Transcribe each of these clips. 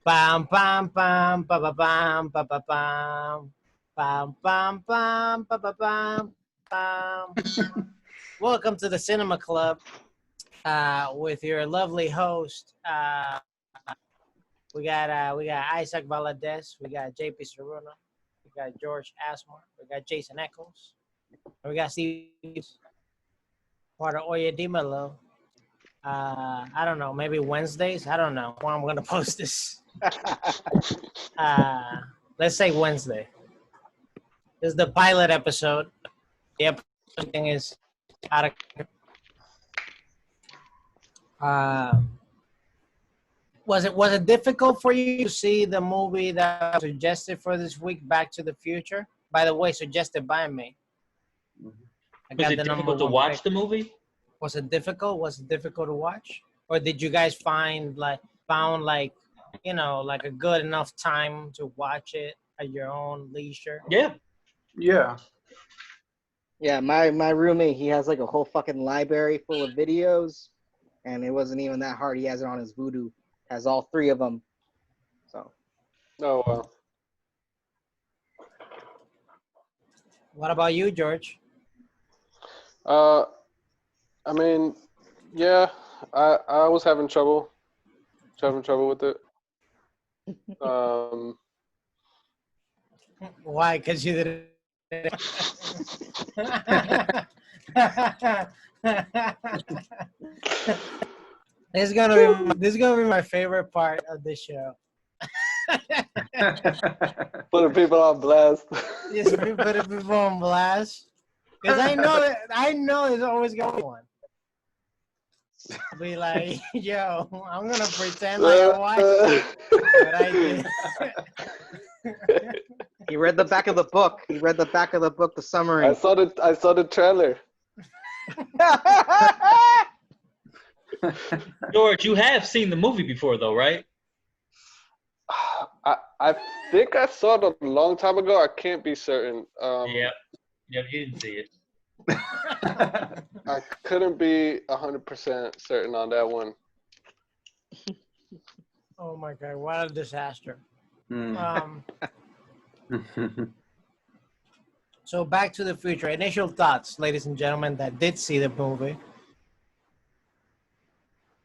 Bam bam bam ba ba bam ba ba bam bam bam bam ba ba bam bam. Welcome to the Cinema Club with your lovely host. We got Isaac Valadez, we got JP Ceruna, we got George Asmar, we got Jason Eccles, and we got Steve part of Oye Dimelo. I don't know, maybe Wednesdays. I don't know when I'm gonna post this. Let's say Wednesday. This is the pilot episode. The episode thing is out of. Was it difficult for you to see the movie that was suggested for this week, Back to the Future? By the way, suggested by me. I Was got it the number difficult to one watch pick. the movie? Was it difficult? Was it difficult to watch, or did you guys found like like a good enough time to watch it at your own leisure? Yeah. Yeah. Yeah, my roommate, he has like a whole fucking library full of videos, and it wasn't even that hard. He has it on his Voodoo. Has all three of them. So. Oh, well. What about you, George? I mean, yeah, I was having trouble with it. Why? Because you didn't. This is gonna be my favorite part of the show. Putting people on blast. Just putting people on blast. Because I know there's always gonna be one. I'll be like, yo, I'm gonna pretend like I watched it, but I did. He read the back of the book. The summary. I saw the trailer. George, you have seen the movie before, though, right? I think I saw it a long time ago. I can't be certain. Yep, you didn't see it. I couldn't be 100% certain on that one. Oh my god, what a disaster. So Back to the Future. Initial thoughts, ladies and gentlemen, that did see the movie.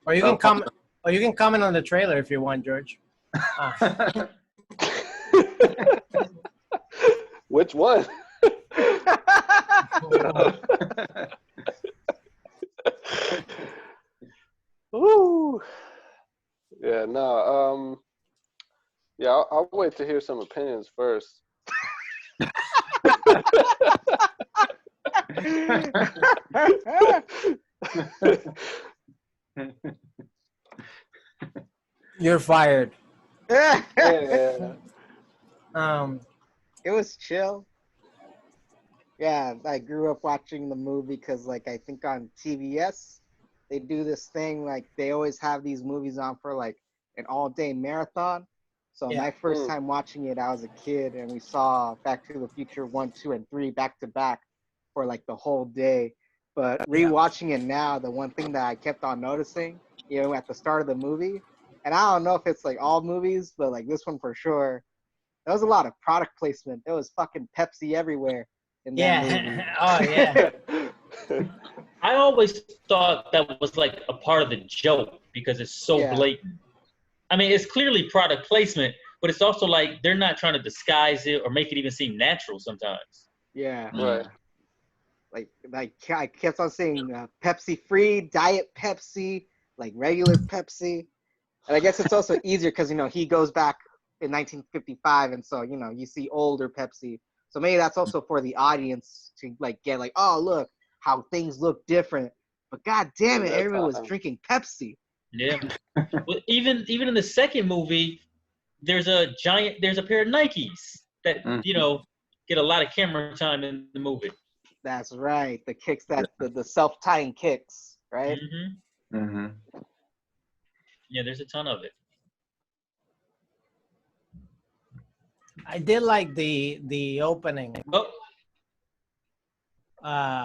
Or you can comment. Or you can comment on the trailer if you want, George. Which one? Woo. Yeah, no. Yeah, I'll wait to hear some opinions first. You're fired. Yeah. It was chill. Yeah, I grew up watching the movie because, like, I think on TBS, they do this thing, like, they always have these movies on for, like, an all-day marathon. So my first time watching it, I was a kid, and we saw Back to the Future 1, 2, and 3 back-to-back for, like, the whole day. But rewatching it now, the one thing that I kept on noticing, at the start of the movie, and I don't know if it's, like, all movies, but, like, this one for sure, there was a lot of product placement. There was fucking Pepsi everywhere. Oh yeah. I always thought that was like a part of the joke because it's so blatant. I mean, it's clearly product placement, but it's also like they're not trying to disguise it or make it even seem natural sometimes. Yeah. Right. Like I kept on saying Pepsi free, Diet Pepsi, like regular Pepsi. And I guess it's also easier because, he goes back in 1955, and so, you see older Pepsi. So maybe that's also for the audience to, like, get, like, oh, look, how things look different. But god damn it, everyone was drinking Pepsi. Yeah. Well, even in the second movie, there's a pair of Nikes that, get a lot of camera time in the movie. That's right. The kicks the self-tying kicks, right? Mm-hmm. Mm-hmm. Yeah, there's a ton of it. I did like the opening.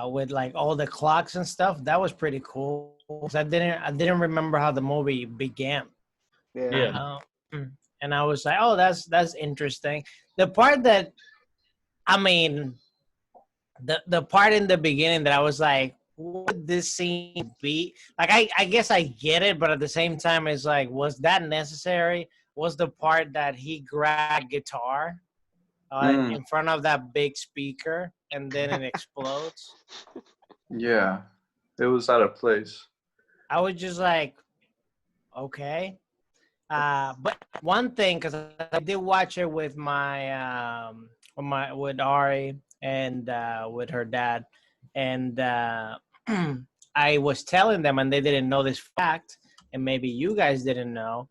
With like all the clocks and stuff. That was pretty cool. I didn't remember how the movie began. Yeah. and I was like, oh, that's interesting. The part that, I mean, the part in the beginning that I was like, what would this scene be? Like, I guess I get it, but at the same time, it's like, was that necessary? Was the part that he grabbed guitar in front of that big speaker and then it explodes? Yeah, it was out of place. I was just like, okay. But one thing, because I did watch it with with Ari and with her dad, and I was telling them, and they didn't know this fact, and maybe you guys didn't know.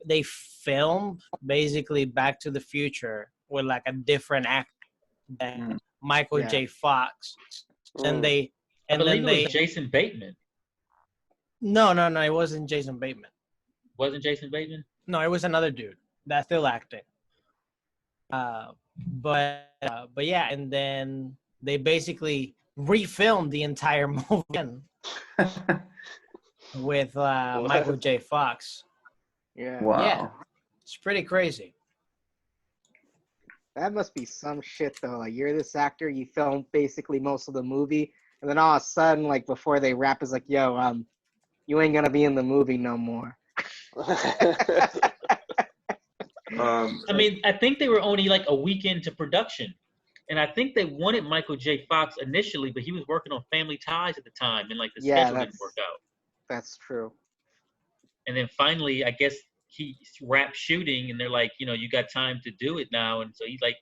They filmed basically Back to the Future with like a different actor than Michael J. Fox, and I believe it was Jason Bateman. No, it wasn't Jason Bateman. Wasn't Jason Bateman? No, it was another dude that's still acting. But yeah, and then they basically refilmed the entire movie with Michael J. Fox. Yeah. Wow. Yeah, it's pretty crazy. That must be some shit though. Like you're this actor, you film basically most of the movie, and then all of a sudden, like before they wrap, is like, yo, you ain't gonna be in the movie no more. I mean, I think they were only like a week into production. And I think they wanted Michael J. Fox initially, but he was working on Family Ties at the time, and like the schedule didn't work out. That's true. And then finally, I guess he wrapped shooting, and they're like, you got time to do it now. And so he's like,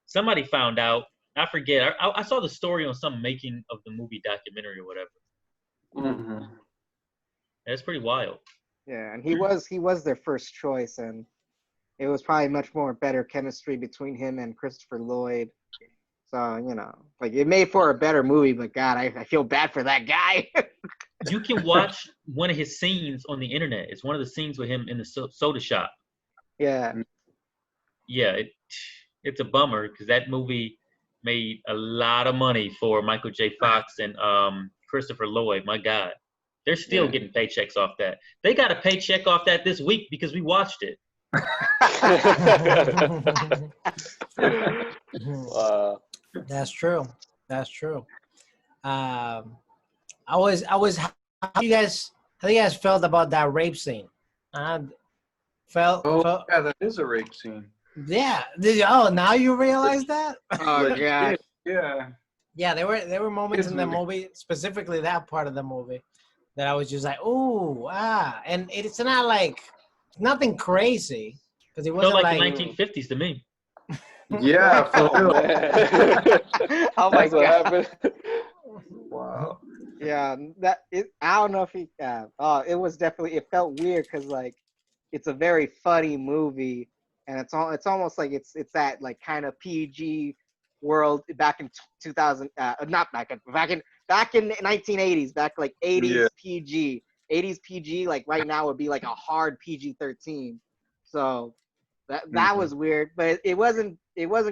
somebody found out. I forget. I saw the story on some making of the movie documentary or whatever. Mm-hmm. That's pretty wild. Yeah, and he was their first choice, and it was probably much more better chemistry between him and Christopher Lloyd. So, like it made for a better movie, but God, I feel bad for that guy. You can watch one of his scenes on the internet. It's one of the scenes with him in the soda shop. Yeah. Yeah, it's a bummer because that movie made a lot of money for Michael J. Fox and Christopher Lloyd. My God. They're still getting paychecks off that. They got a paycheck off that this week because we watched it. That's true. That's true. I was. How you guys felt about that rape scene? Yeah, that is a rape scene. Yeah. Now you realize that? Oh God. Yeah. Yeah, there were moments in the movie, specifically that part of the movie, that I was just like, ooh, and it's not like nothing crazy because it wasn't Felt like the 1950s to me. Yeah, for real. Oh my God. Wow. Yeah, I don't know if it was definitely, it felt weird because like it's a very funny movie, and it's almost like it's that like kind of PG world back in 2000, not back in 1980s, back like 80s PG. 80s PG like right now would be like a hard PG-13. So that was weird, but it wasn't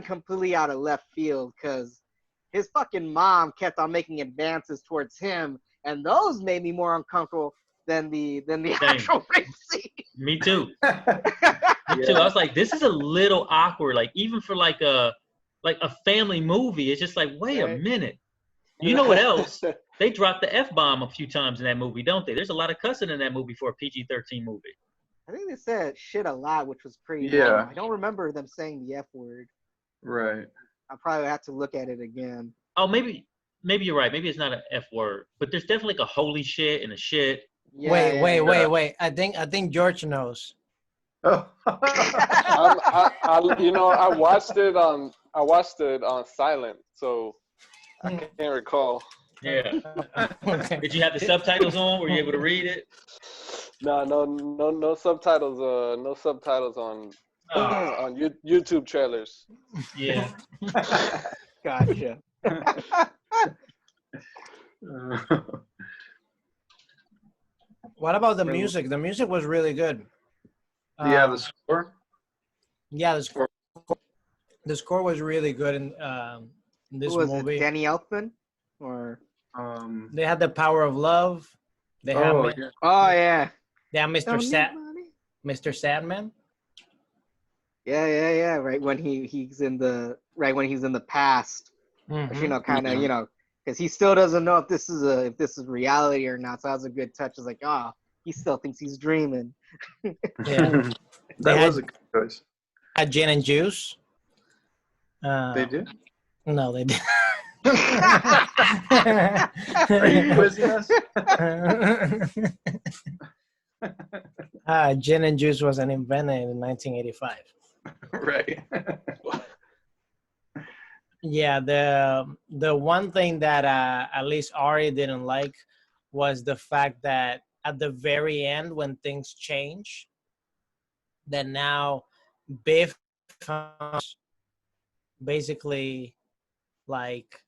completely out of left field because his fucking mom kept on making advances towards him, and those made me more uncomfortable than the actual rape scene. Me too. Me too. I was like, this is a little awkward. Like even for like a family movie, it's just like, wait a minute. You know what else? They dropped the F-bomb a few times in that movie, don't they? There's a lot of cussing in that movie for a PG-13 movie. I think they said shit a lot, which was pretty Yeah. I don't remember them saying the F word. Right. I'll probably have to look at it again. Oh, maybe you're right. Maybe it's not an F word, but there's definitely like a holy shit and a shit. Yeah, Wait. I think George knows. Oh. I watched it on silent, so I can't recall. Yeah. Okay. Did you have the subtitles on? Were you able to read it? No subtitles. No subtitles on YouTube trailers. Yeah. Gotcha. What about the music? The music was really good. The score. Yeah, the score was really good in this Who was movie. it, Danny Elfman? Or They had The Power of Love. They had oh yeah. they had Mr. Sadman. Yeah. Right when he's in the past, you know, kind of, you know, because he still doesn't know if this is reality or not. So that was a good touch. It's like, he still thinks he's dreaming. Yeah. That was a good choice. Had gin and juice. They did? No, they didn't. Are you quizzing us? Gin and juice wasn't invented in 1985. Right. Yeah, the one thing that at least Ari didn't like was the fact that at the very end, when things change, that now Biff basically like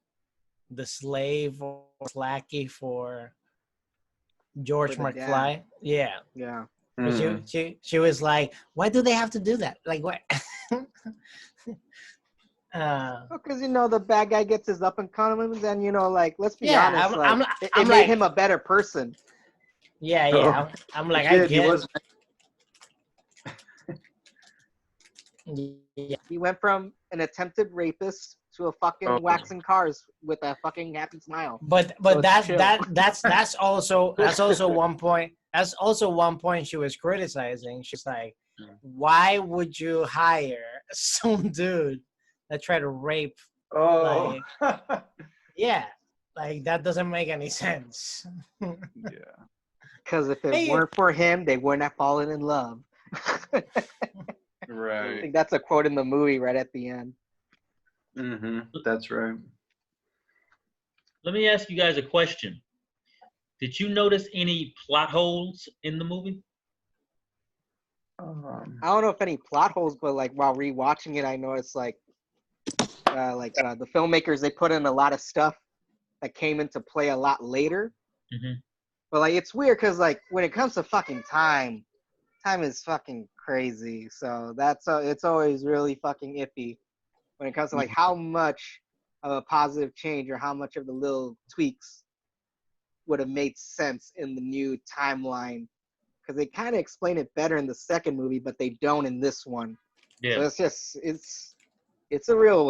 the slave or lackey for George For the McFly. Yeah. Yeah. But she was like, why do they have to do that? Like what? Because you know the bad guy gets his up and comings, and you know, like let's be Yeah, honest, it I'm made like, him a better person. yeah. Oh, I'm like, he I did, he get. was. Yeah. He went from an attempted rapist to a fucking waxing cars with a fucking happy smile. But So it's chill. that's also one point. That's also one point she was criticizing. She's like, why would you hire some dude that tried to rape? Oh. Like, yeah, like that doesn't make any sense. Yeah. Because if it weren't for him, they wouldn't have fallen in love. I Right. think that's a quote in the movie right at the end. Mm-hmm. That's right. Let me ask you guys a question. Did you notice any plot holes in the movie? I don't know if any plot holes, but like while rewatching it, I noticed like the filmmakers, they put in a lot of stuff that came into play a lot later. Mm-hmm. But like it's weird because like when it comes to fucking time is fucking crazy. So that's it's always really fucking iffy when it comes to like how much of a positive change or how much of the little tweaks would have made sense in the new timeline. Because they kind of explain it better in the second movie, but they don't in this one. Yeah. So it's just it's a real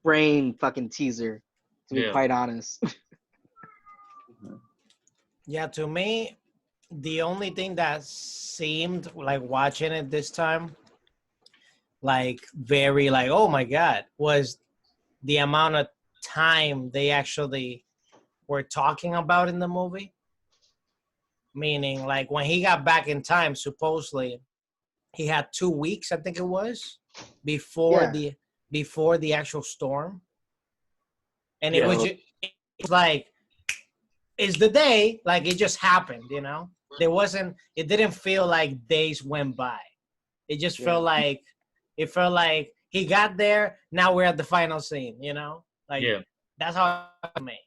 brain fucking teaser, to be quite honest. Yeah, to me, the only thing that seemed like watching it this time, like very like, oh my God, was the amount of time they actually were talking about in the movie. Meaning, like when he got back in time, supposedly he had 2 weeks, I think it was, before the actual storm, and it was like, it's the day, like it just happened, you know. It didn't feel like days went by. It just felt like he got there. Now we're at the final scene, you know. Like that's how it made.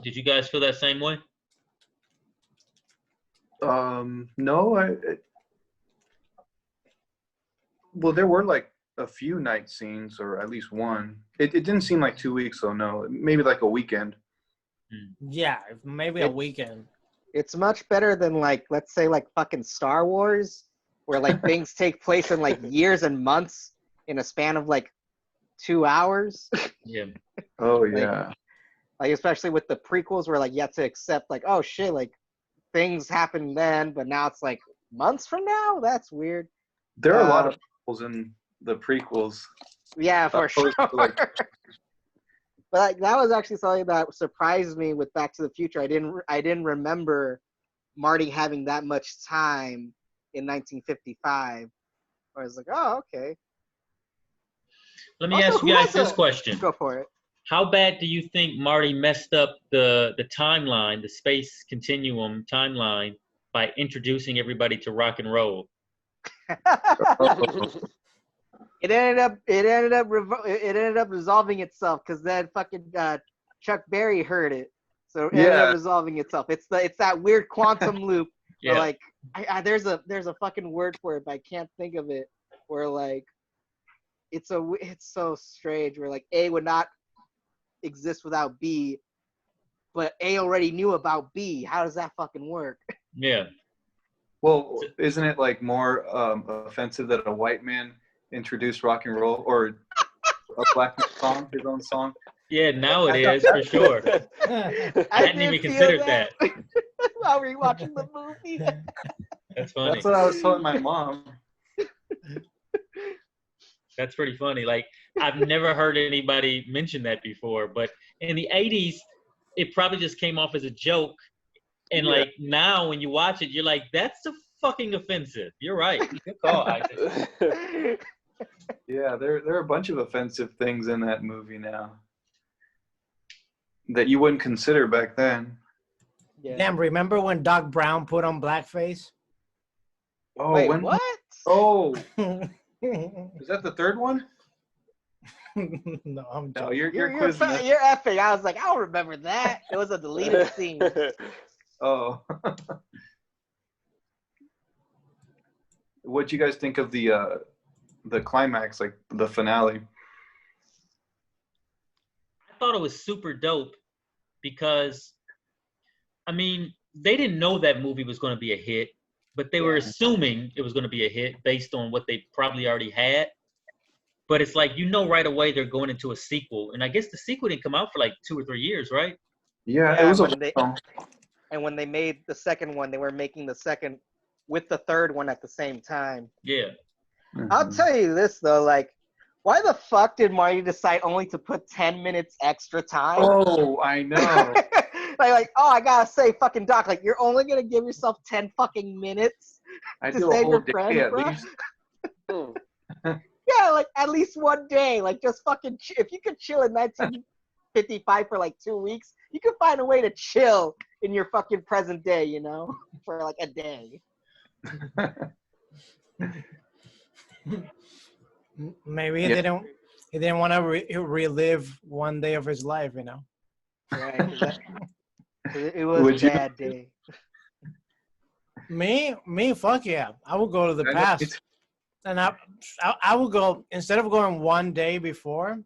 Did you guys feel that same way? No, well, there were like a few night scenes, or at least one. It didn't seem like 2 weeks, though. No, maybe like a weekend. Yeah, maybe a weekend. It's much better than like, let's say like fucking Star Wars, where like things take place in like years and months in a span of like 2 hours. Yeah. Oh yeah. Like especially with the prequels, where like you have to accept like, oh shit, like things happened then, but now it's like months from now. That's weird. There are a lot of prequels in the prequels. Yeah, for sure. But like, that was actually something that surprised me with Back to the Future. I didn't remember Marty having that much time in 1955. I was like, oh, okay. Let me ask you guys this question. Go for it. How bad do you think Marty messed up the timeline, the space continuum timeline, by introducing everybody to rock and roll? It ended up resolving itself because then fucking Chuck Berry heard it, so it ended up resolving itself. It's that weird quantum loop. Where, like there's a fucking word for it, but I can't think of it. Where like it's so strange. Where like A would not exist without B, but A already knew about B. How does that fucking work? Yeah. Well, isn't it like more offensive that a white man introduced rock and roll or a black man song, his own song? Yeah, now it is for sure. I hadn't even did feel considered that. while rewatching the movie. That's funny. That's what I was telling my mom. That's pretty funny. Like, I've never heard anybody mention that before, but in the 80s, it probably just came off as a joke. And like now when you watch it, you're like, that's so fucking offensive. You're right. Good call, Isaac. Yeah, there are a bunch of offensive things in that movie now that you wouldn't consider back then. Yeah. Damn, remember when Doc Brown put on blackface? Oh, Wait, when? what? Oh, No, is that the third one? I'm No, joking. you're quizzing us. You're effing. I was like, I don't remember that. It was a deleted scene. Oh. What'd you guys think of the climax, like the finale? I thought it was super dope because, I mean, they didn't know that movie was going to be a hit, but they were assuming it was going to be a hit based on what they probably already had. But it's like, you know, right away they're going into a sequel. And I guess the sequel didn't come out for like 2 or 3 years, right? Yeah, it was and when they made the second one, they were making the second with the third one at the same time. Yeah. I'll tell you this though, like, why the fuck did Marty decide only to put 10 minutes extra time? Oh, I know. like, oh, I gotta say, fucking Doc, like, you're only gonna give yourself 10 fucking minutes I to do a save whole your day friend, at bro? least. Yeah, like at least one day. Like just fucking, if you could chill in 1955 for like 2 weeks, you could find a way to chill in your fucking present day, you know, for like a day. Maybe he didn't want to relive one day of his life, you know. Right? 'Cause it was a bad day. Me, fuck yeah, I would go to the past, and I would go, instead of going one day before,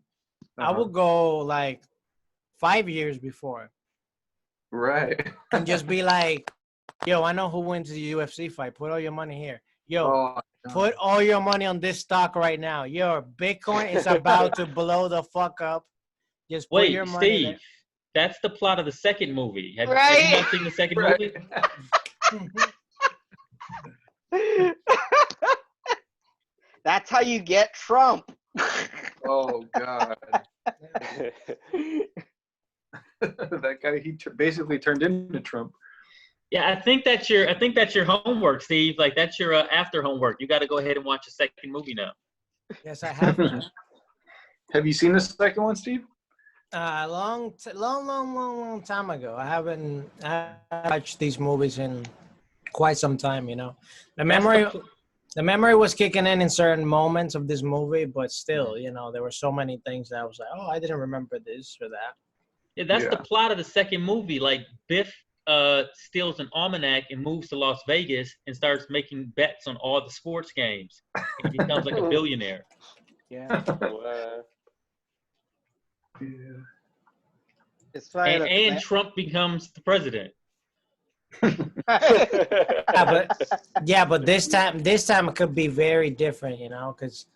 I would go like 5 years before, Right. and just be like, yo, I know who wins the UFC fight. Put all your money here. Yo, put all your money on this stock right now. Yo, Bitcoin is about to blow the fuck up. Just put your money Steve, there. that's the plot of the second movie. Have you not seen the second movie? That's how you get Trump. Oh God. That guy, he basically turned into Trump. Yeah, I think that's your homework, Steve. Like that's your after homework. You got to go ahead and watch the second movie now. Yes, I have. Have you seen the second one, Steve? Long time ago. I haven't watched these movies in quite some time. You know, the memory was kicking in certain moments of this movie, but still, you know, there were so many things that I was like, oh, I didn't remember this or that. Yeah, that's the plot of the second movie. Like Biff steals an almanac and moves to Las Vegas and starts making bets on all the sports games. He becomes like a billionaire. Yeah. Yeah. It's funny. And Trump becomes the president. But this time it could be very different, you know, because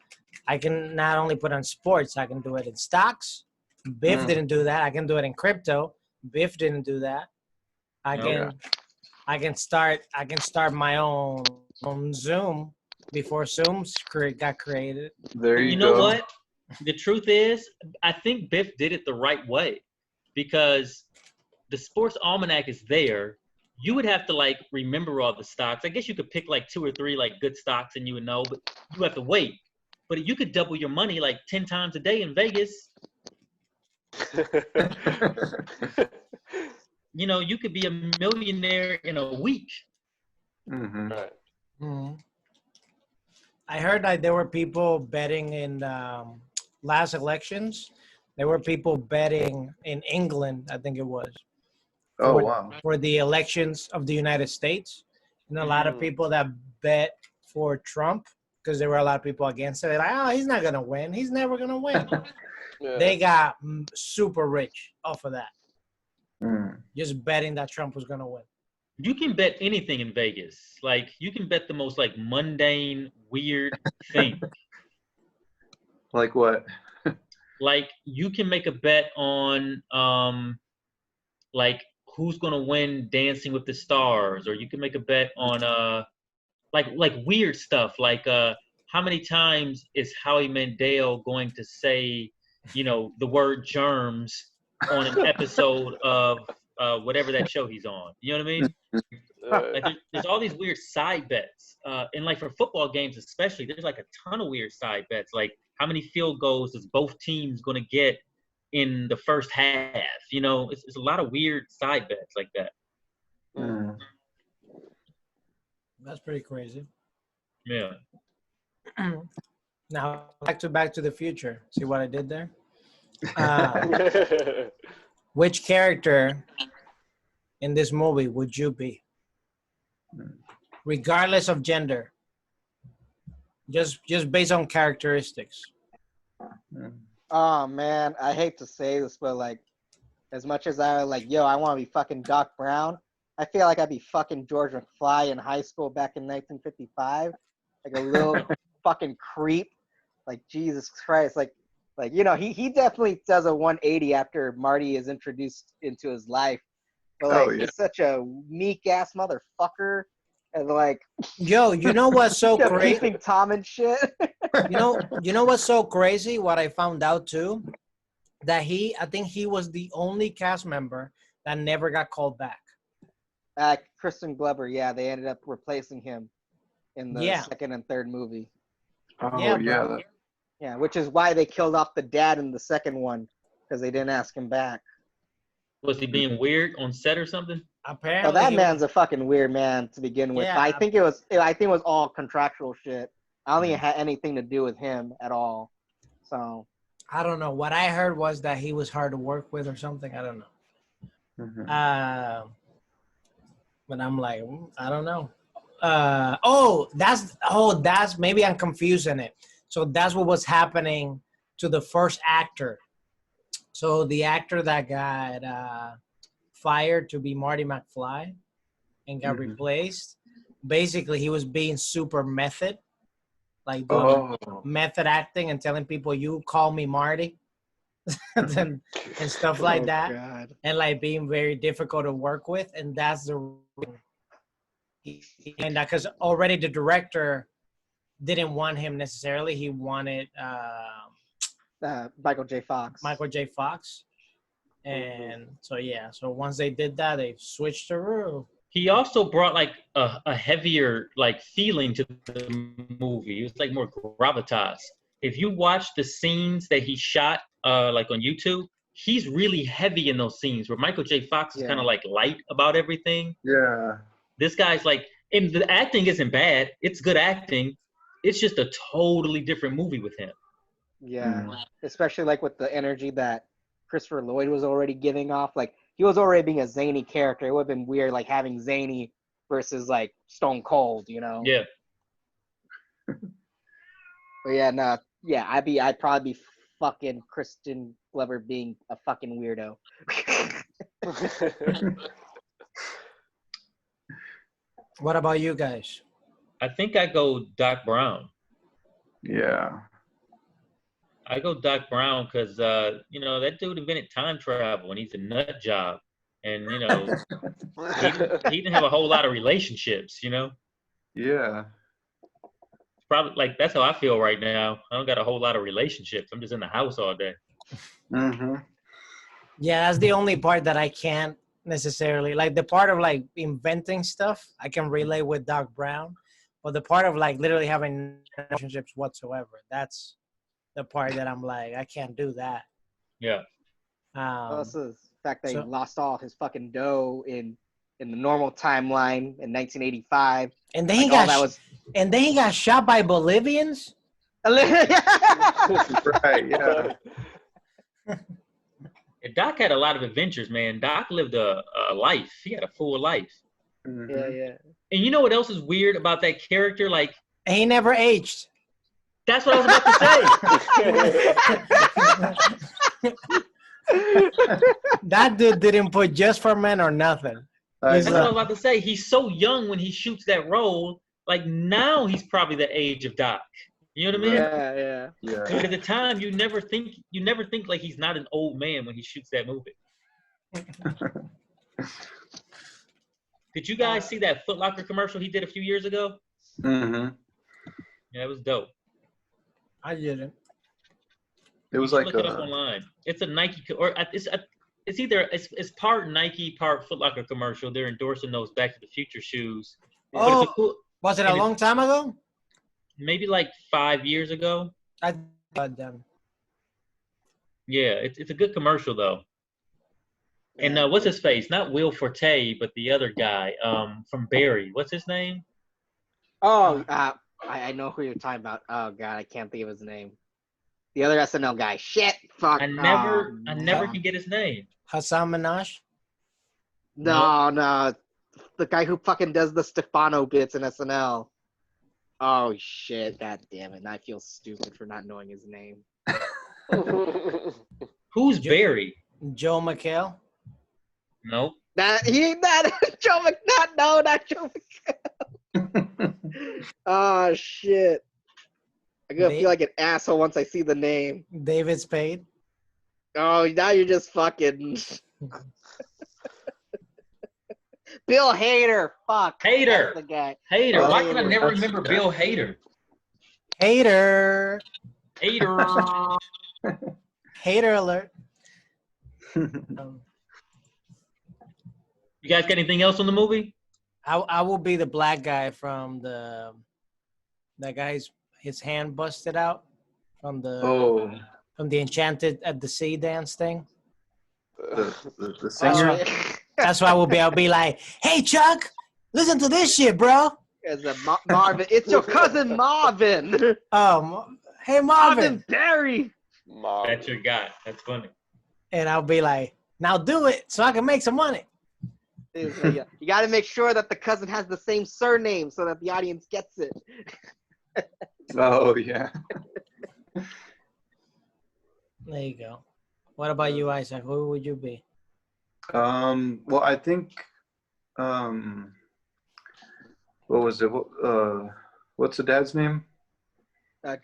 I can not only put on sports, I can do it in stocks. Biff didn't do that. I can do it in crypto. Biff didn't do that. I can start my own Zoom before Zoom got created. There you know go. What? The truth is, I think Biff did it the right way because the sports almanac is there. You would have to like remember all the stocks. I guess you could pick like 2 or 3 like good stocks and you would know, but you have to wait. But you could double your money like 10 times a day in Vegas. You know, you could be a millionaire in a week. Mm-hmm. Right. Mm-hmm. I heard that there were people betting in last elections. There were people betting in England, I think it was. Oh, wow. For the elections of the United States. And a lot of people that bet for Trump because there were a lot of people against it. They're like, oh, he's not going to win. He's never going to win. Yeah. They got super rich off of that. Mm. Just betting that Trump was going to win. You can bet anything in Vegas. Like you can bet the most like mundane, weird thing. Like what? Like you can make a bet on like who's gonna win Dancing with the Stars, or you can make a bet on like weird stuff, like how many times is Howie Mandel going to say, the word germs on an episode of whatever that show he's on. You know what I mean? Like there's all these weird side bets. And like for football games especially, there's like a ton of weird side bets. Like how many field goals is both teams gonna get in the first half? It's a lot of weird side bets like that. Mm. That's pretty crazy. Yeah. Now Back to the Future. See what I did there? Which character in this movie would you be? Regardless of gender. Just based on characteristics. Oh man, I hate to say this, but like, as much as I like, I want to be fucking Doc Brown. I feel like I'd be fucking George McFly in high school back in 1955, like a little fucking creep. Like Jesus Christ, like he definitely does a 180 after Marty is introduced into his life. But like he's such a meek ass motherfucker, and like you know what's so crazy? Peeping Tom and shit. You know what's so crazy? What I found out too, that I think he was the only cast member that never got called back. Kristen Glover, they ended up replacing him in the second and third movie. Oh yeah. Yeah, which is why they killed off the dad in the second one, because they didn't ask him back. Was he being weird on set or something? Apparently, that man's a fucking weird man to begin with. Yeah. But I think it was all contractual shit. I don't think it had anything to do with him at all. So I don't know. What I heard was that he was hard to work with or something. I don't know. Mm-hmm. But I'm like, I don't know. That's maybe I'm confusing it. So that's what was happening to the first actor. So the actor that got fired to be Marty McFly and got replaced, basically he was being super method, like doing method acting and telling people, you call me Marty and stuff like that. God. And like being very difficult to work with. And that's the and that because already the director didn't want him necessarily. He wanted Michael J. Fox. And so once they did that, they switched the rule. He also brought like a heavier like feeling to the movie. It was like more gravitas. If you watch the scenes that he shot like on YouTube, he's really heavy in those scenes where Michael J. Fox is kind of like light about everything. Yeah. This guy's like, and the acting isn't bad. It's good acting. It's just a totally different movie with him. Yeah, especially like with the energy that Christopher Lloyd was already giving off. Like he was already being a zany character. It would have been weird like having zany versus like Stone Cold, Yeah. But I'd probably be fucking Kristen Glover being a fucking weirdo. What about you guys? I think I go Doc Brown. Yeah. I go Doc Brown because, that dude invented time travel and he's a nut job. And, he didn't have a whole lot of relationships, Yeah. It's probably like, that's how I feel right now. I don't got a whole lot of relationships. I'm just in the house all day. Mm-hmm. Yeah, that's the only part that I can't necessarily, like the part of like inventing stuff, I can relate with Doc Brown. But the part of like literally having relationships whatsoever, that's the part that I'm like, I can't do that. Yeah. Also, the fact that he lost all his fucking dough in the normal timeline in 1985, and then he got shot by Bolivians. Right. Yeah. Doc had a lot of adventures, man. Doc lived a life. He had a full life. Mm-hmm. Yeah. And you know what else is weird about that character? Like, and he never aged. That's what I was about to say. That dude didn't put Just for Men or nothing. That's what I was about to say. He's so young when he shoots that role. Like now, he's probably the age of Doc. You know what I mean? Yeah. But at the time, you never think like he's not an old man when he shoots that movie. Did you guys see that Foot Locker commercial he did a few years ago? Mm-hmm. Yeah, it was dope. I didn't. It was Look like it up online. It's a Nike or it's either it's part Nike, part Foot Locker commercial. They're endorsing those Back to the Future shoes. But it's a cool, Was it a long time ago? maybe like 5 years ago. I thought them. Yeah, it's a good commercial though. And what's his face? Not Will Forte, but the other guy from Barry. What's his name? Oh, I know who you're talking about. Oh god, I can't think of his name. The other SNL guy. Shit. Fuck. I never can get his name. Hassan Minaj? No. The guy who fucking does the Stefano bits in SNL. Oh shit. God damn it. I feel stupid for not knowing his name. Who's Barry? Joe McHale? Nope. Not Joe not Joe McHale. Oh shit. I'm gonna feel like an asshole once I see the name. David Spade? Oh, now you're just fucking Bill Hader. Fuck. Hader. That's the guy. Hader. Oh, Why can I never remember Bill Hader? Hater. Hader. Hater alert. You guys got anything else on the movie? I will be the black guy from that guy's his hand busted out from the Enchanted at the Sea dance thing. The singer. That's why I'll be like, hey Chuck, listen to this shit, bro. It's Marvin. It's your cousin Marvin. Oh, hey Marvin. Barry. That's your guy. That's funny. And I'll be like, now do it so I can make some money. You got to make sure that the cousin has the same surname so that the audience gets it. Oh yeah. There you go. What about you, Isaac? Who would you be? Well, I think, what was it? What's the dad's name?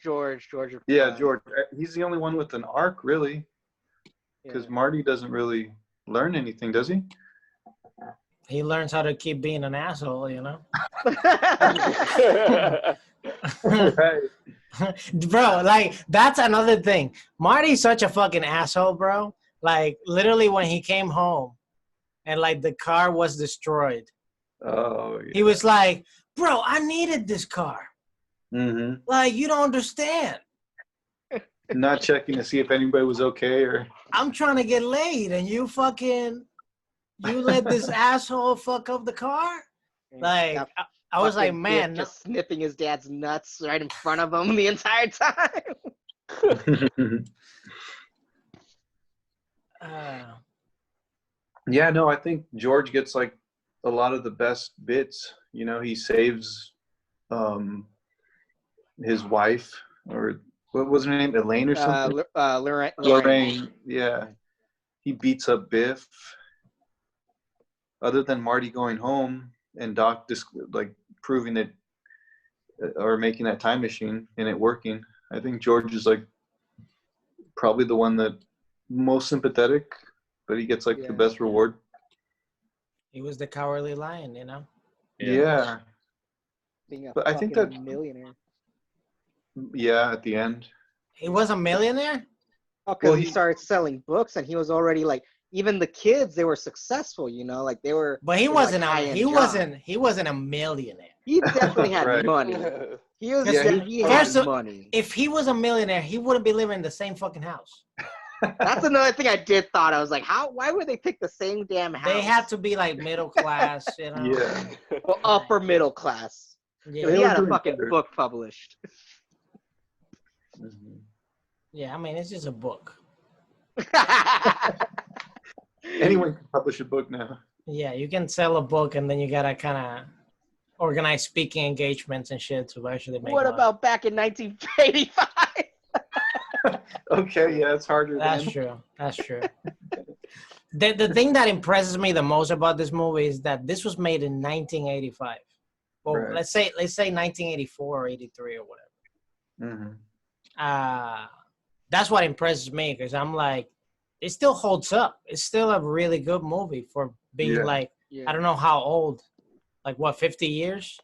George. Yeah, George. He's the only one with an arc, really, because Marty doesn't really learn anything, does he? He learns how to keep being an asshole, you know? Right. Bro, like, that's another thing. Marty's such a fucking asshole, bro. Like, literally when he came home and, like, the car was destroyed. Oh, yeah. He was like, bro, I needed this car. Mm-hmm. Like, you don't understand. Not checking to see if anybody was okay or... I'm trying to get laid and you let this asshole fuck up the car? Like, I was like, man. Just sniffing his dad's nuts right in front of him the entire time. Yeah, no, I think George gets like a lot of the best bits. You know, he saves his wife, or what was her name, Elaine or something? Lorraine. Yeah. He beats up Biff. Other than Marty going home and Doc just like proving it or making that time machine and it working, I think George is like probably the one that most sympathetic, but he gets like the best reward. He was the cowardly lion, you know? Yeah. But I think that millionaire. Yeah, at the end. He was a millionaire? Oh, because he started selling books and he was already like, even the kids, they were successful, you know, like they were. But he wasn't a millionaire. He definitely had money. He had money. If he was a millionaire, he wouldn't be living in the same fucking house. That's another thing I did thought. I was like, why would they pick the same damn house? They had to be like middle class, you know. Yeah. Well, upper middle class. Yeah. He had a fucking book published. Mm-hmm. Yeah, I mean it's just a book. Anyone can publish a book now. Yeah, you can sell a book and then you gotta kind of organize speaking engagements and shit to actually make What money. about back in 1985? Okay, yeah, it's harder. That's true. The thing that impresses me the most about this movie is that this was made in 1985. Well, Right. let's say 1984 or 83 or whatever. Mm-hmm. That's what impresses me because I'm like, it still holds up. It's still a really good movie for being Yeah. like, Yeah. I don't know how old, like what, 50 years?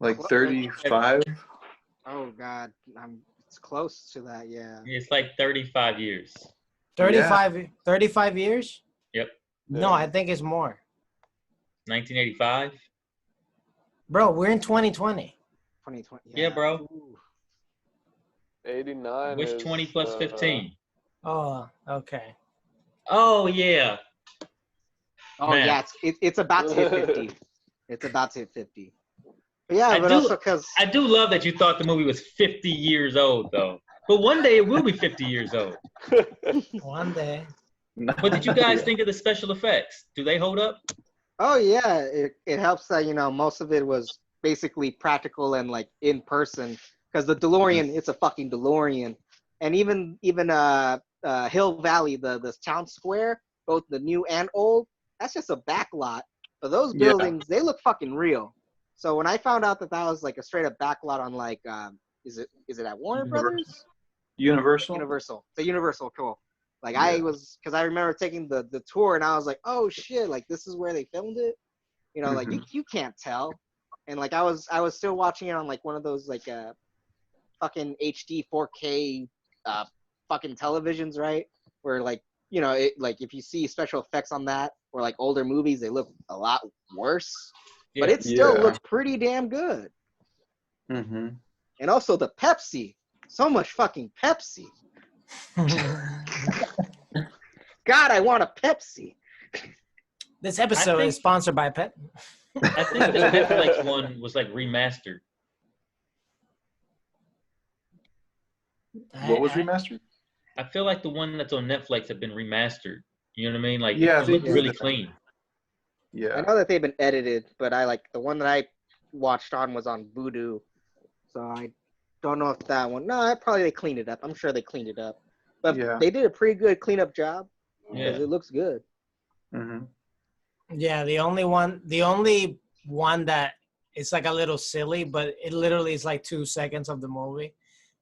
Like 35. Oh God, it's close to that. Yeah. It's like 35 years. 35 years? Yep. No, I think it's more. 1985. Bro, we're in 2020. 2020. Yeah, bro. Ooh. 89. Which is, 20 plus 15? Oh, okay. Oh yeah. Oh Man. yeah, it's about to hit 50. It's about to hit 50. But yeah, I but do- also because I do love that you thought the movie was 50 years old, though. But one day it will be 50 years old. One day. What did you guys think of the special effects? Do they hold up? oh yeah, it helps that most of it was basically practical and like in person because the DeLorean, it's a fucking DeLorean, and even Hill Valley, the town square, both the new and old, that's just a back lot. But those Yeah. buildings, they look fucking real. So when I found out that was like a straight up back lot on like is it at Warner Brothers? Universal. The Universal, cool. Like Yeah. because I remember taking the tour and I was like, oh shit, like this is where they filmed it. Like you can't tell. And like I was still watching it on like one of those like fucking HD 4K fucking televisions, right? Where like it like if you see special effects on that or like older movies, they look a lot worse. But it still Yeah. looked pretty damn good. Mm-hmm. And also the Pepsi. So much fucking Pepsi. God, I want a Pepsi. This episode is sponsored by Pep. I think the Netflix one was like remastered. What was remastered? I feel like the one that's on Netflix have been remastered. You know what I mean? Like Yeah, it they looked do really that. clean. I Yeah. know that they've been edited, but I like the one that I watched on was on Vudu. So I don't know if that one. No, they cleaned it up. I'm sure they cleaned it up. But Yeah. they did a pretty good cleanup job because Yeah. it looks good. Mm-hmm. Yeah, the only one that it's like a little silly, but it literally is like 2 seconds of the movie,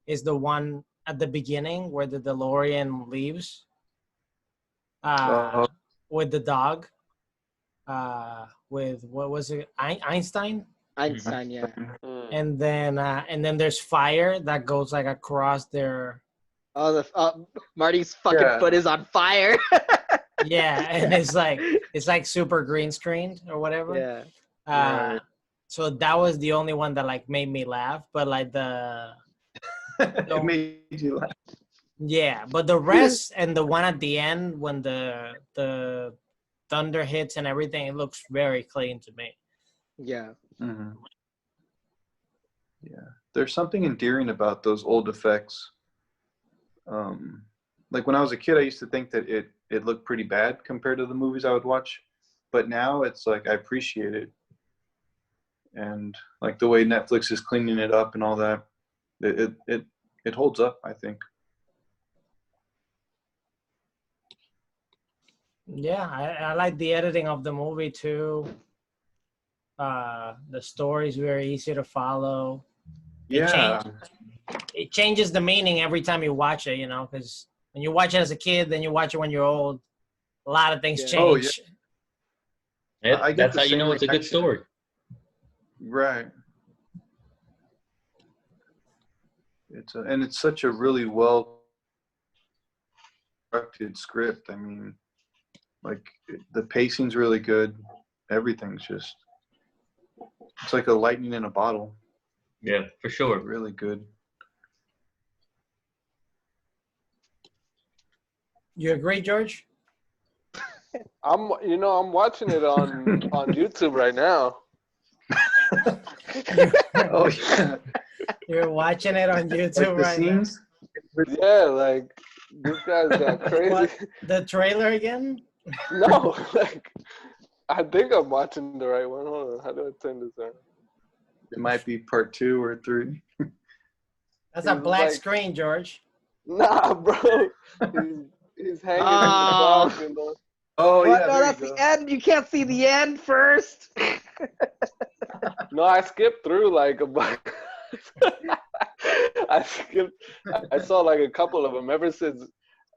is the one at the beginning where the DeLorean leaves with the dog, with what was it, Einstein, Einstein, yeah. and then there's fire that goes like across their Oh, Marty's fucking foot is on fire. yeah, and it's like super green screened or whatever. Yeah. Right. So that was the only one that like made me laugh, but like It made you laugh. yeah, but the rest and the one at the end when the thunder hits and everything, it looks very clean to me. Yeah. Mm-hmm. Yeah. There's something endearing about those old effects. Like when I was a kid, I used to think that it looked pretty bad compared to the movies I would watch, but now it's like I appreciate it, and like the way Netflix is cleaning it up and all that, it holds up, I think. Yeah, I like the editing of the movie too. The story is very easy to follow. Yeah. It changes the meaning every time you watch it, because when you watch it as a kid, then you watch it when you're old, a lot of things Yeah. change. Oh, yeah. I get That's the how you same know it's a good reaction. story. Right. It's such a really well constructed script. I mean, like the pacing's really good. Everything's just, it's like a lightning in a bottle. Yeah, for sure. Really good. You agree, George? I'm watching it on YouTube right now. Oh yeah. You're watching it on YouTube Like the right scenes. Yeah, like this guy's got now. crazy. What, the trailer again? No, like I think I'm watching the right one. Hold on, how do I turn this on? It might be part 2 or 3. That's a He's black like- screen, George. Nah, bro. He's hanging Ah. from the dog. You know? Oh What? yeah, No, there that's you the go. end. You can't see the end first. No, I skipped through like a bunch. I skipped. I saw like a couple of them ever since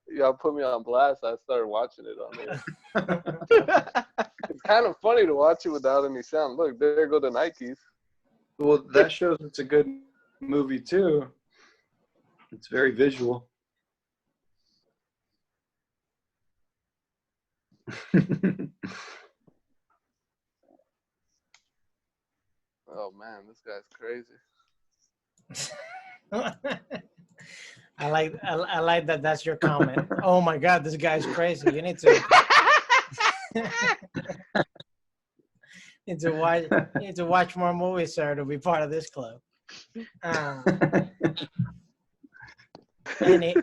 y'all put me on blast. I started watching it on there. It's kind of funny to watch it without any sound. Look, there go the Nikes. Well, that shows it's a good movie too. It's very visual. Oh man, this guy's crazy. I like that. That's your comment. Oh my God, this guy's crazy. You need to need to watch more movies, sir, to be part of this club. Any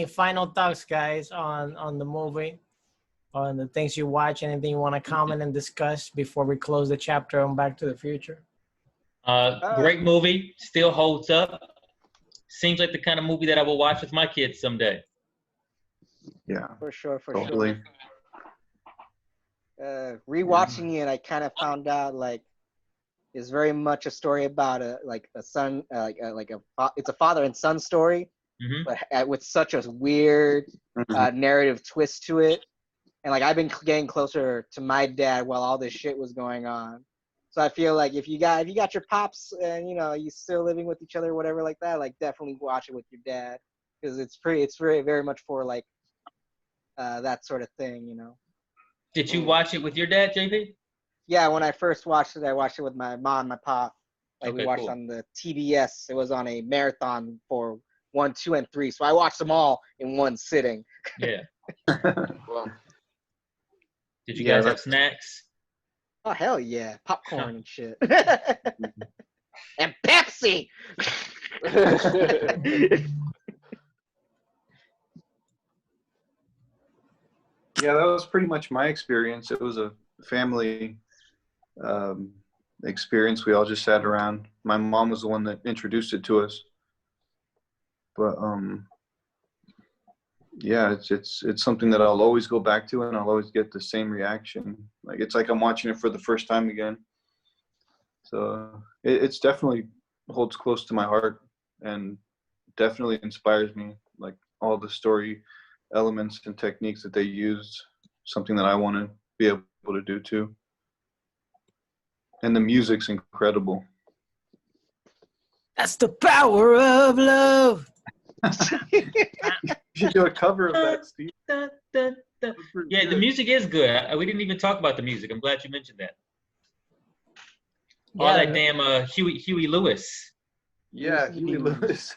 final thoughts, guys, on the movie, on the things you watch? Anything you want to comment and discuss before we close the chapter on Back to the Future? Great movie, still holds up. Seems like the kind of movie that I will watch with my kids someday. Yeah, For sure. totally. Rewatching it, I kind of found out like it's very much a story about a son, it's a father and son story, but with such a weird narrative twist to it. And like I've been getting closer to my dad while all this shit was going on. So I feel like if you got your pops and you still living with each other or whatever like that, like definitely watch it with your dad, because it's very very much for like that sort of thing. Did you watch it with your dad, JP? Yeah, when I first watched it, I watched it with my mom and my pop. Like we Okay, watched cool. on the TBS. It was on a marathon for 1, 2, and 3. So I watched them all in one sitting. Yeah. Well, Did you Yeah, guys have that's- snacks? Oh hell yeah, popcorn and shit, and Pepsi. Yeah, that was pretty much my experience. It was a family experience. We all just sat around. My mom was the one that introduced it to us. But yeah, it's something that I'll always go back to, and I'll always get the same reaction. Like it's like I'm watching it for the first time again. So it's definitely holds close to my heart, and definitely inspires me. Like all the story elements and techniques that they used, something that I want to be able to do too. And the music's incredible. That's the power of love. You should do a cover of that, Steve. Yeah, the music is good. We didn't even talk about the music. I'm glad you mentioned that. All that damn Huey Lewis. Yeah, Huey Lewis.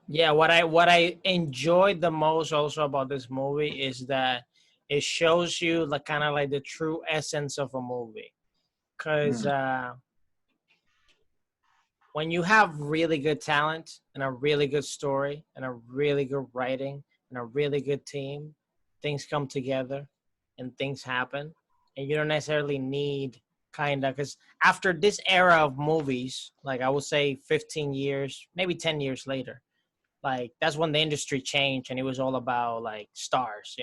Yeah, what I enjoyed the most also about this movie is that it shows you like kind of like the true essence of a movie, because when you have really good talent and a really good story and a really good writing and a really good team, things come together and things happen, and you don't necessarily need because after this era of movies, like I would say 15 years, maybe 10 years later, like that's when the industry changed and it was all about like stars,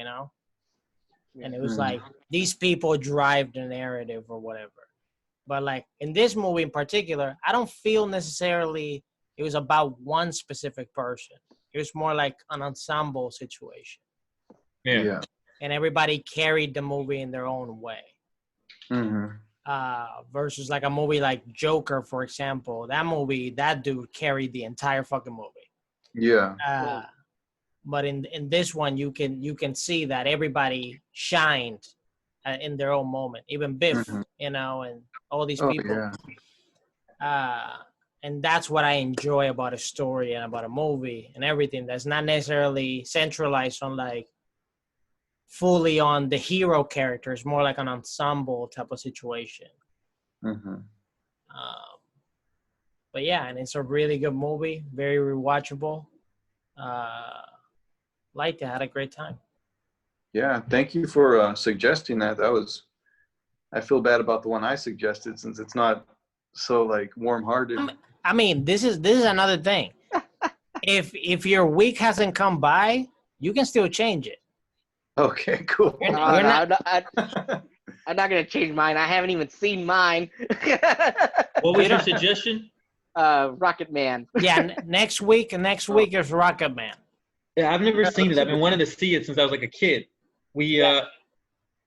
and it was like these people drive the narrative or whatever. But like in this movie in particular, I don't feel necessarily it was about one specific person. It was more like an ensemble situation. Yeah. And everybody carried the movie in their own way. Versus like a movie like Joker, for example. That dude carried the entire fucking movie. Yeah. But in this one, you can see that everybody shined in their own moment. Even Biff, and all these people. Yeah. And that's what I enjoy about a story and about a movie and everything. That's not necessarily centralized on like fully on the hero characters, more like an ensemble type of situation. But yeah, and it's a really good movie, very rewatchable. Liked it, had a great time. Yeah, thank you for suggesting that. I feel bad about the one I suggested since it's not so like warm-hearted. I mean, this is another thing. if your week hasn't come by, you can still change it. Okay, cool. You're No, not- I'm not gonna change mine. I haven't even seen mine. What was your suggestion? Rocket Man. Yeah, next week is Rocket Man. Yeah, I've never seen it. I've been wanting to see it since I was like a kid.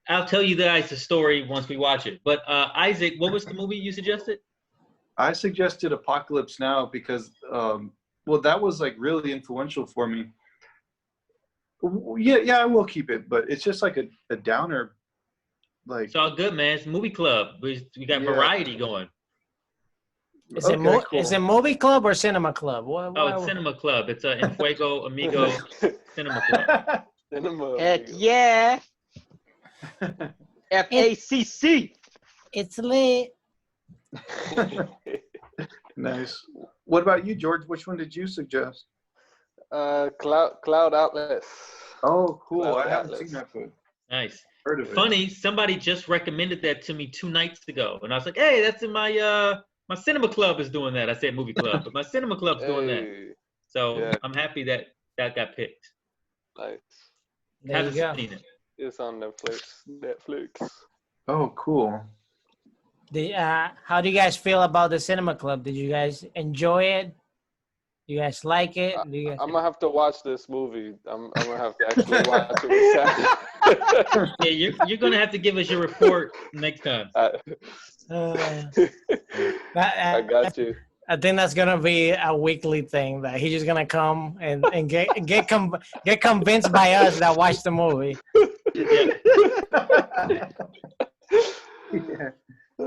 I'll tell you guys the story once we watch it. But Isaac, what was the movie you suggested? I suggested Apocalypse Now because, that was like really influential for me. Yeah, I will keep it, but it's just like a downer. Like It's all good, man. It's movie club. We got variety going. Is it movie club or cinema club? It's cinema club. It's a En Fuego Amigo cinema club. Cinema. Heck yeah. FACC. It's lit. Nice. What about you, George? Which one did you suggest? Cloud Atlas. Oh, cool. Cloud I haven't Atlas. seen that food. Nice. Heard of it. Funny, somebody just recommended that to me 2 nights ago, and I was like, "Hey, that's in my my cinema club is doing that." I said movie club, but my cinema club's doing that. Hey, So yeah. I'm happy that got picked. nice. There Haven't you go. seen it. It's on Netflix. Oh, cool. How do you guys feel about the cinema club? Did you guys enjoy it? Do you guys like it? Do you guys... I'm gonna have to watch this movie. I'm gonna have to actually watch it with Sam. Yeah, you're gonna have to give us your report next time. I got you. I think that's gonna be a weekly thing. That he's just gonna come and get convinced by us that watch the movie.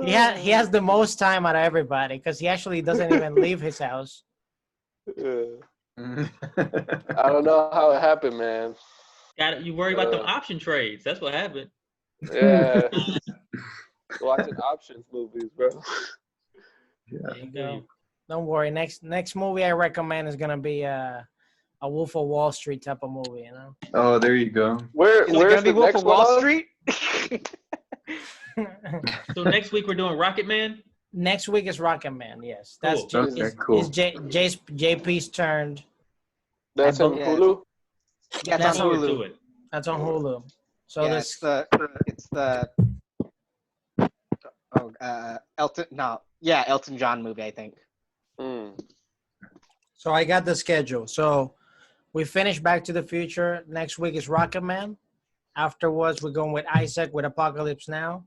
Yeah. He has the most time out of everybody because he actually doesn't even leave his house. I don't know how it happened, man. You worry about the option trades. That's what happened. Yeah. Watching options movies, bro. There you go. Don't worry. Next movie I recommend is gonna be a Wolf of Wall Street type of movie. You know. Oh, there you go. Where's gonna be the Wolf next of Wall one? Street? So next week we're doing Rocket Man. Next week is Rocket Man. Yes, that's Cool. Okay, cool. JP's turn. That's on Yeah. Hulu. Yeah, That's it's on Forward to Hulu. it. That's on Hulu. So Yeah, this it's the Elton John movie, I think. Mm. So I got the schedule. So we finished Back to the Future. Next week is Rocket Man. Afterwards, we're going with Isaac with Apocalypse Now.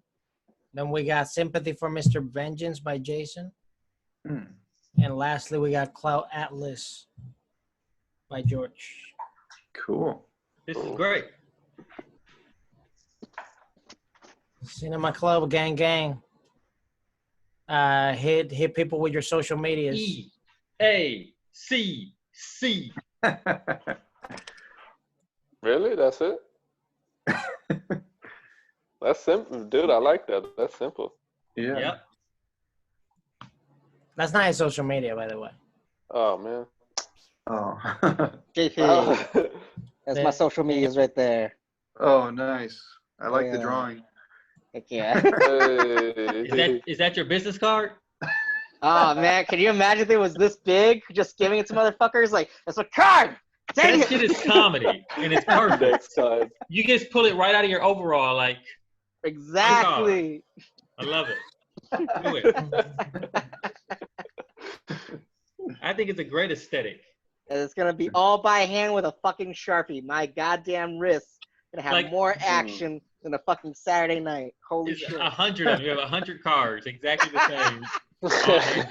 Then we got Sympathy for Mr. Vengeance by Jason. Hmm. And lastly, we got Cloud Atlas by George. Cool. This is great. Cinema Club, gang. Hit people with your social medias. EACC. Really? That's it? That's simple, dude. I like that. That's simple. Yeah. Yep. That's not his social media, by the way. Oh man. Oh. JP, that's my social medias right there. Oh, nice. I like the Yeah. drawing. Heck yeah. Hey. Is that your business card? Oh man, can you imagine if it was this big? Just giving it to motherfuckers like that's a card. Dang That shit is comedy and it's perfect. Next time. You just pull it right out of your overall. Like, Exactly. I love it. Do it. I think it's a great aesthetic. And it's gonna be all by hand with a fucking Sharpie. My goddamn wrist gonna have Like- more action than a fucking Saturday night. Holy It's shit. 100 of them. You have 100 cards, exactly the same. All hand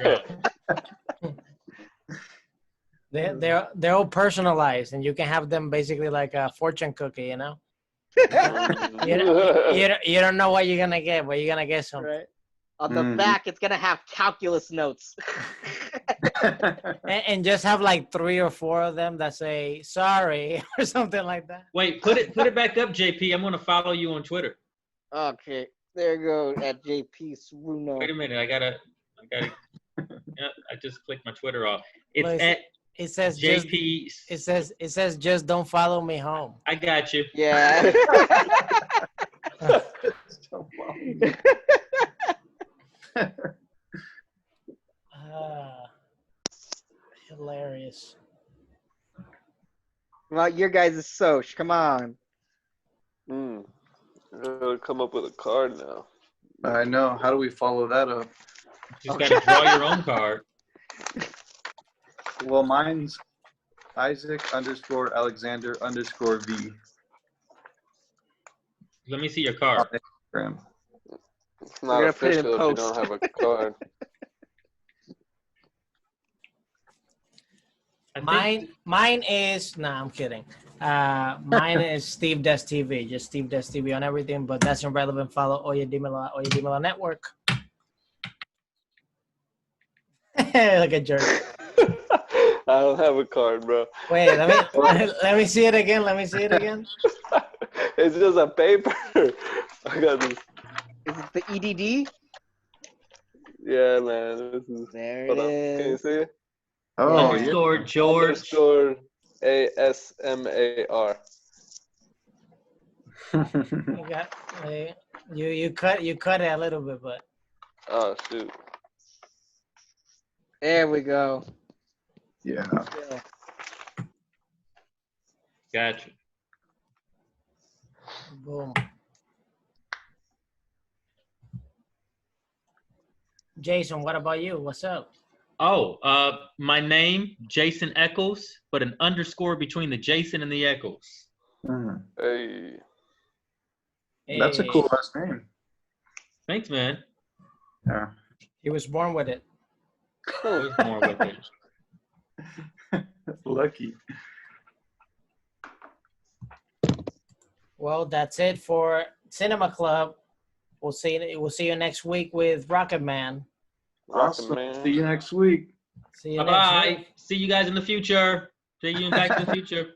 drawn. They're all personalized, and you can have them basically like a fortune cookie, you know. You don't know what you're gonna get, but you're gonna get something. Right. On the Mhm. back, it's gonna have calculus notes. And just have like 3 or 4 of them that say sorry or something like that. Wait, put it back up, JP. I'm gonna follow you on Twitter. Okay, there you go at JP Ceruno. Wait a minute, I gotta. Yeah, I just clicked my Twitter off. It's Well, at It says JP. it says just don't follow me home. I got you. Yeah. So Hilarious. your guys' Soch. Come on. I gotta come up with a card now. I know. How do we follow that up? You just got to draw your own card. Well, mine's Isaac_Alexander_V. Let me see your card. On Instagram. It's not gonna put it in official if you post. don't have a card. I think- Mine is I'm kidding. Mine is Steve Des TV, just Steve Des TV on everything, but that's irrelevant. Follow Oye Dimelo Network. Like a jerk. I don't have a card, bro. Wait, let me see it again. Let me see it again. It's just a paper. I got this. Is it the EDD? Yeah, man. This is. There it Hold on. Can you is. see it? Oh, yeah. Underscore George. Underscore ASMAR. You got you cut it a little bit, but Oh shoot. There we go. Yeah. Yeah. Gotcha. boom. Jason, what about you? What's up? Oh, my name, Jason Eccles, but an underscore between the Jason and the Eccles. Mhm. Hey. That's a Hey, cool last name. Thanks, man. Yeah. He was born with it. I was more with it. Lucky. Well, that's it for Cinema Club. We'll see you next week with Rocket Man. Rocket Awesome. Man. See you next week. See you next Bye-bye. week. See you guys in the future. See you in Back to the Future.